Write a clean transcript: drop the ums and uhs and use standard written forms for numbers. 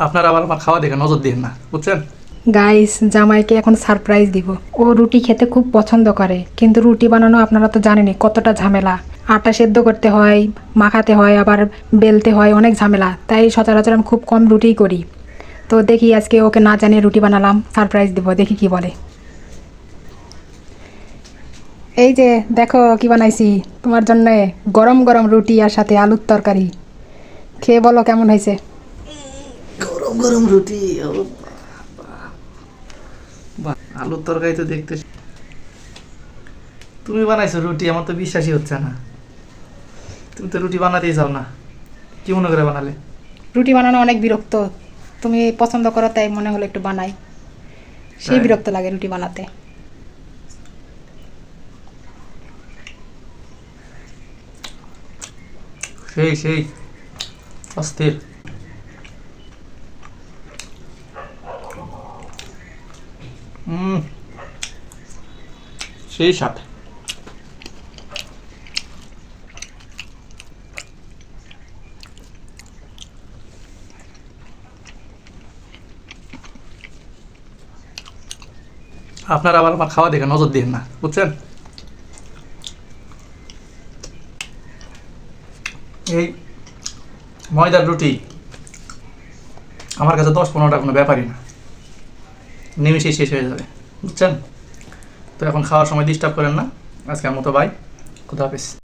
আপনারা আবার আমার খাওয়া দেখে নজর দিন না, বুঝছেন? গাইস, জামাইকে এখন সারপ্রাইজ দিব। ও রুটি খেতে খুব পছন্দ করে, কিন্তু রুটি বানানো আপনারা তো জানেনই কতটা ঝামেলা। আটা সেদ্ধ করতে হয়, মাখাতে হয়, আবার বেলতে হয়, অনেক ঝামেলা। তাই সচরাচর আমি খুব কম রুটিই করি। তো দেখি আজকে ওকে না জানিয়ে রুটি বানালাম, সারপ্রাইজ দিব, দেখি কি বলে। এই যে দেখো কি বানাইছি তোমার জন্য, গরম গরম রুটি আর সাথে আলুর তরকারি। খেয়ে বলো কেমন হয়েছে। গরম গরম রুটি, আলুর তরকারি তো দেখতে। তুমি বানাইছো রুটি, আমার তো বিশ্বাসই হচ্ছে না। তুমি তো রুটি বানাতেই চাও না, কি মনে করে বানালে? রুটি বানানো অনেক বিরক্ত, তুমি পছন্দ করো তাই মনে হলো একটু বানাই। সেই তাই? বিরক্ত লাগে রুটি বানাতে। সেই সেই অস্থির। হুম, সেই স্বাদ। আপনারা আবার আমার খাওয়া দেখে নজর দিন না, বুঝছেন? এই ময়দার রুটি আমার কাছে 10-15টা কোনো ব্যাপারই না, নিমিশেই শেষ হয়ে যাবে, বুঝছেন? তো এখন খাওয়ার সময় ডিস্টার্ব করেন না। আজকের মতো বাই, খুদা হাফেজ।